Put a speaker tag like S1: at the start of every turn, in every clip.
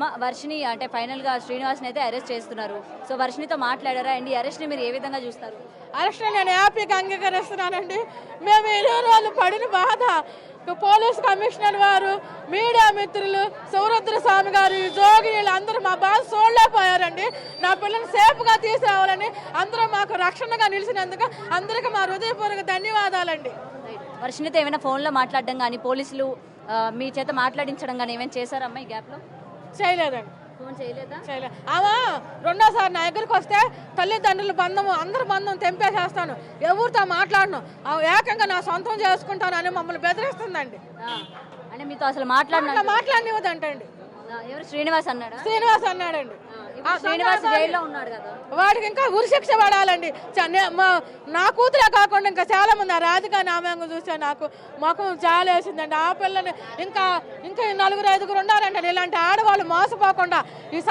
S1: అమ్మ వర్షిని అంటే ఫైనల్గా శ్రీనివాస్ని అయితే అరెస్ట్ చేస్తున్నారు. సో వర్షినితో మాట్లాడారా అండ్ ఈ అరెస్ట్ని మీరు ఏ విధంగా చూస్తారు?
S2: అరెస్ట్ నేను హ్యాపీగా అంగీకరిస్తున్నానండి. మేము ఇరవై రోజులు పడిన బాధ పోలీస్ కమిషనర్ వారు, మీడియా మిత్రులు, సౌరుద్ర స్వామి గారు, జోగి అందరూ మా బాధ చూడలేకపోయారండి. నా పిల్లల్ని సేఫ్గా తీసుకురావాలని అందరూ మాకు రక్షణగా నిలిచినందుకు అందరికీ మా హృదయపూర్వక ధన్యవాదాలండి.
S1: వర్షినితో ఏమైనా ఫోన్లో మాట్లాడడం కానీ పోలీసులు మీ చేత మాట్లాడించడం కానీ ఏమైనా చేశారమ్మా ఈ గ్యాప్లో?
S2: చేయలేదండి.
S1: ఫోన్ చేయలేదా?
S2: చేయలేదు. ఆమె రెండోసారి నా దగ్గరికి వస్తే తల్లిదండ్రుల బంధము అందరి బంధం తెంపేసేస్తాను, ఎవరితో మాట్లాడను, ఏకంగా నా సొంతం చేసుకుంటాను అని మమ్మల్ని బెదిరిస్తుందండి.
S1: అంటే మీతో అసలు మాట్లాడనివ్వదంటండి. ఎవరు శ్రీనివాస్ అన్నాడా?
S2: శ్రీనివాస్ అన్నాడండి.
S1: శ్రీనివాస్ జైల్లో ఉన్నాడు కదా,
S2: వాడికి ఇంకా ఉరిశిక్ష పడాలండి. నా కూతురే కాకుండా ఇంకా చాలా మంది, ఆ రాధిక నామంగా చూస్తే నాకు మాకు చాలా వేసిందండి. ఆ పిల్లని ఇంకా ఇంకా 4-5 ఉన్నారండి. ఇలాంటి ఆడవాళ్ళు మోసపోకుండా ఈ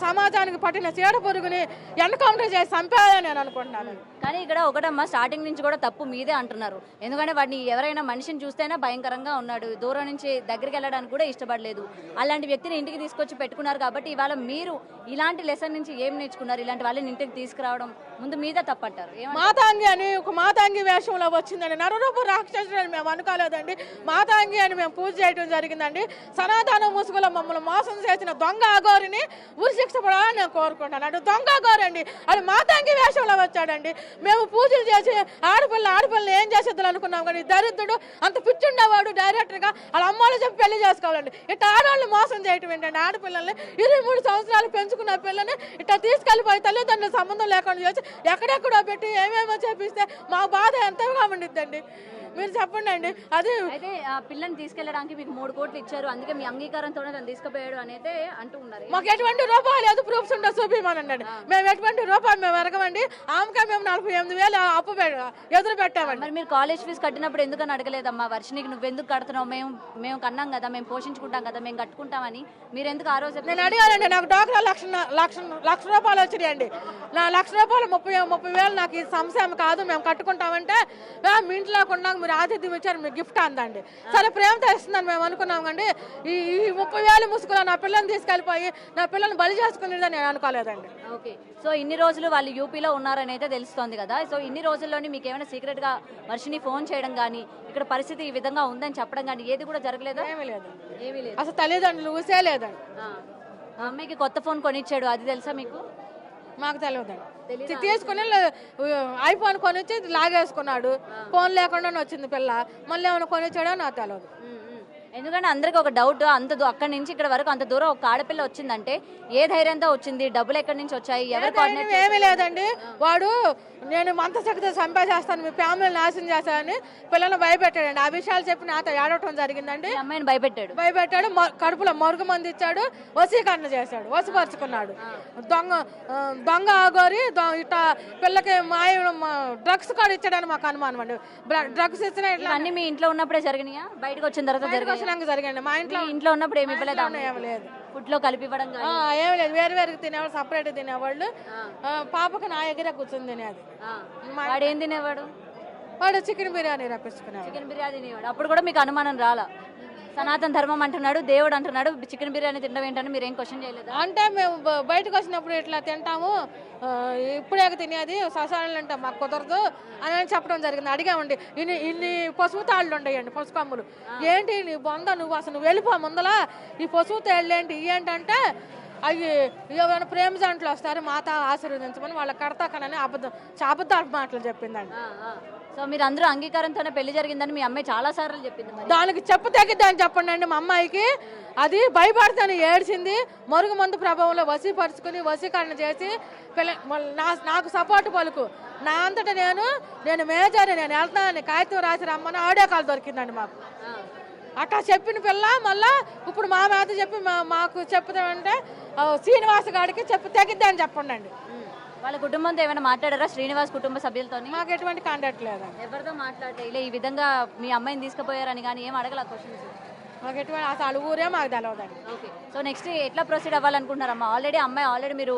S2: సమాజానికి పట్టిన చీడ పురుగుని ఎన్కౌంటర్ చేసి చంపాలని నేను అనుకుంటున్నాను.
S1: కానీ ఇక్కడ ఒకటమ్మా, స్టార్టింగ్ నుంచి కూడా తప్పు మీదే అంటున్నారు. ఎందుకంటే వాడిని ఎవరైనా మనిషిని చూస్తేనే భయంకరంగా ఉన్నాడు, దూరం నుంచి దగ్గరికి వెళ్ళడానికి కూడా ఇష్టపడలేదు. అలాంటి వ్యక్తిని ఇంటికి తీసుకొచ్చి పెట్టుకున్నారు కాబట్టి ఇవాళ మీరు ఇలాంటి లెసన్ నుంచి ఏం నేర్చుకున్నారు? ఇలాంటి వాళ్ళని ఇంటికి తీసుకురావడం ముందు మీదే తప్పంటారు.
S2: మాతాంగి అని ఒక మాతాంగి వేషంలో వచ్చిందండి. నరరూప రాక్షసుడు అని మేము అనుకోలేదండి. మాతాంగి అని మేము పూజ చేయడం జరిగిందండి. సనాతన ముసుగులో మమ్మల్ని మోసం చేసిన దొంగ అఘోరిని ఉరిశిక్ష పడాలని నేను కోరుకుంటాను. అంటే దొంగ అఘోరండి, అది మాతాంగి వేషంలో వచ్చాడండి. మేము పూజలు చేసి ఆడపిల్లని ఏం చేసేద్దాం అనుకున్నాం, కానీ దరిద్రుడు అంత పిచ్చుండేవాడు డైరెక్టర్గా వాళ్ళ అమ్మాయిలు చెప్పి పెళ్లి చేసుకోవాలండి. ఇట్లా ఆడవాళ్ళు మోసం చేయటం ఏంటండి? ఆడపిల్లల్ని 23 సంవత్సరాలు పెంచుకున్న పిల్లని ఇట్లా తీసుకెళ్ళిపోయి తల్లిదండ్రుల సంబంధం లేకుండా చేసి ఎక్కడెక్కడో పెట్టి ఏమేమో చేపిస్తే మా బాధ ఎంతగా ఉండిద్దండి. మీరు చెప్పండి అండి. అది
S1: అయితే ఆ పిల్లని తీసుకెళ్ళడానికి మీకు 3 కోట్లు ఇచ్చారు, అందుకే మీ అంగీకారంతోనే తను తీసుకుపోయాడు అనేది అంటూ ఉన్నారు.
S2: మాకు ఎటువంటి రూపాయలు లేదు, ప్రూఫ్స్ ఉండే చూపిమనండి. మేము ఎటువంటి రూపాయలు మేము ఎరగమండి. ఆమెకే మేము 48,000 అప్పు ఎదురు పెట్టామండి.
S1: మరి మీరు కాలేజ్ ఫీజు కట్టినప్పుడు ఎందుకని అడగలేదమ్మా? వర్షినికి నువ్వెందుకు కడుతున్నావు, మేము కన్నాం కదా, మేము పోషించుకుంటాం కదా, మేము కట్టుకుంటామని మీరు ఎందుకు ఆ రోజు?
S2: నేను అడిగానండి. నాకు డాక్టర్ లక్ష రూపాయలు వచ్చినాయండి. నా ₹1,00,000 30,000 నాకు ఈ సంశయం కాదు, మేము కట్టుకుంటామంటే మీ ఇంట్లో కొన్నాక మీరు ఆతిథ్యం ఇచ్చారు, మీకు గిఫ్ట్ అందండి. సరే ప్రేమతో ఇస్తుందని మేము అనుకున్నాం కండి. ఈ 30,000 ముసుగులో నా పిల్లల్ని తీసుకెళ్ళిపోయి నా పిల్లల్ని బలి చేసుకునేదని నేను అనుకోలేదండి.
S1: ఓకే, సో ఇన్ని రోజులు వాళ్ళు యూపీలో ఉన్నారని అయితే తెలుస్తోంది కదా. సో ఇన్ని రోజుల్లోని మీకు ఏమైనా సీక్రెట్గా వర్షిని ఫోన్ చేయడం కానీ, ఇక్కడ పరిస్థితి ఈ విధంగా ఉందని చెప్పడం కానీ ఏది కూడా జరగలేదా?
S2: ఏమీ లేదు.
S1: ఏమీ లేదు.
S2: అసలు తల్లిదండ్రులు ఊసే లేదండి.
S1: అమ్మాయికి కొత్త ఫోన్ కొనిచ్చాడు, అది తెలుసా మీకు?
S2: మాకు తెలియదండి. తీసుకుని ఐఫోన్ కొనిచ్చి లాగేసుకున్నాడు. ఫోన్ లేకుండా వచ్చింది పిల్ల, మళ్ళీ ఏమైనా కొనిచ్చాడో నాకు తెలియదు.
S1: ఎందుకంటే అందరికి ఒక డౌట్, అక్కడి నుంచి ఇక్కడ వరకు అంత దూరం ఒక ఆడపిల్ల వచ్చిందంటే ఏ ధైర్యంతో వచ్చింది, డబ్బులు ఎక్కడి నుంచి వచ్చాయి, ఎవరు?
S2: ఏమీ లేదండి. వాడు నేను మంత శక్తి చంపేసేస్తాను, మీ ఫ్యామిలీ నాశనం చేస్తానని పిల్లలు భయపెట్టాడండి. ఆ విషయాలు చెప్పి నాతో ఏడవటం జరిగిందండి.
S1: అమ్మాయిని భయపెట్టాడు,
S2: కడుపులో మరుగు మంది ఇచ్చాడు, వశీకరణ చేశాడు, వశపరుచుకున్నాడు. దొంగ ఆగోరి ఇట్లా పిల్లకి డ్రగ్స్ కూడా ఇచ్చాడని మాకు అనుమానం అండి. డ్రగ్స్ ఇచ్చిన
S1: అన్ని మీ ఇంట్లో ఉన్నప్పుడే జరిగినాయా? బయటకు వచ్చిన తర్వాత
S2: జరిగండి. మా ఇంట్లో
S1: ఉన్నప్పుడు ఏమి ఇవ్వలేదు?
S2: ఏమి లేదు.
S1: ఫుడ్ లో కలిపి ఇవ్వడం
S2: ఏమి లేదు. వేరు తినేవాళ్ళు, సపరేట్ తినేవాళ్ళు. పాపకు నా ఎగిరే కూర్చొని తినేది.
S1: వాడు ఏం తినేవాడు?
S2: వాడు చికెన్ బిర్యానీ రప్పించుకున్నాడు.
S1: చికెన్ బిర్యానీ తినేవాడు. అప్పుడు కూడా మీకు అనుమానం రాలా? సనాతన ధర్మం అంటున్నాడు, దేవుడు అంటున్నాడు, చికెన్ బిర్యానీ తినడం ఏంటని మీరు ఏం క్వశ్చన్ చేయలేదు?
S2: అంటే మేము బయటకు వచ్చినప్పుడు ఇట్లా తింటాము, ఇప్పుడే తినేది, శ్మశానాలు అంటే మాకు కుదరదు అని చెప్పడం జరిగింది. అడిగామండి. ఇన్ని పసుపు తాళ్ళు ఉండేయండి, పసుపు కమ్ములు. ఏంటి నీ బొంద, నువ్వు అసలు నువ్వు వెళ్ళిపో ముందలా, ఈ పసుపు తాళ్ళు ఏంటి ఏంటంటే అవి ఏమైనా ప్రేమ జంటలు వస్తారు, మాత ఆశీర్వదించమని వాళ్ళ కడతాకనని అబద్ధాలు మాటలు చెప్పిందండి.
S1: సో మీరు అందరూ అంగీకారంతోనే పెళ్లి జరిగిందని మీ అమ్మాయి చాలా సార్లు చెప్పింది.
S2: దానికి చెప్పు తగ్గిద్దని చెప్పండి అండి. మా అమ్మాయికి అది భయపడితేనే ఏడ్చింది. మరుగు మందు ప్రభావంలో వశీపరుచుకుని వశీకరణ చేసి నాకు సపోర్ట్ పలుకు, నా అంతటా నేను మేజర్, నేను వెళ్తానని కాగితం రాసి రమ్మని ఆడియో కాల్ దొరికిందండి మాకు. అట్లా చెప్పిన పిల్ల మళ్ళా ఇప్పుడు మా మీద చెప్పి మాకు చెప్తామంటే శ్రీనివాస్ గారికి చెప్పు తగ్గిద్ది అని చెప్పండి అండి.
S1: వాళ్ళ కుటుంబంతో ఏమైనా మాట్లాడారా? శ్రీనివాస్ కుటుంబ సభ్యులతో
S2: మాకు ఎటువంటి కాంటాక్ట్ లేదండి.
S1: ఎవరితో మాట్లాడలే? ఈ విధంగా మీ అమ్మాయిని తీసుకుపోయారని కానీ ఏం అడగల క్వశ్చన్స్?
S2: మాకు ఎటువంటి అసలు ఊరే మాకు తెలియదండి.
S1: ఓకే. సో నెక్స్ట్ ఎట్లా ప్రొసీడ్ అవ్వాలనుకుంటున్నారమ్మా? అమ్మాయి ఆల్రెడీ మీరు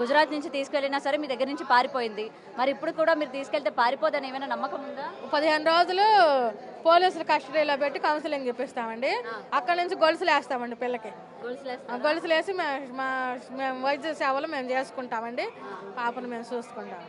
S1: గుజరాత్ నుంచి తీసుకెళ్ళినా సరే మీ దగ్గర నుంచి పారిపోయింది. మరి ఇప్పుడు కూడా మీరు తీసుకెళ్తే పారిపోదని ఏమైనా నమ్మకం ఉందా?
S2: 15 రోజులు పోలీసులు కస్టడీలో పెట్టి కౌన్సిలింగ్ ఇప్పిస్తామండి. అక్కడ నుంచి గొలుసులు వేస్తామండి పిల్లకి. గొలుసులు వేసి మేము వైద్య సేవలు మేము చేసుకుంటామండి. పాపను మేము చూసుకుంటాం.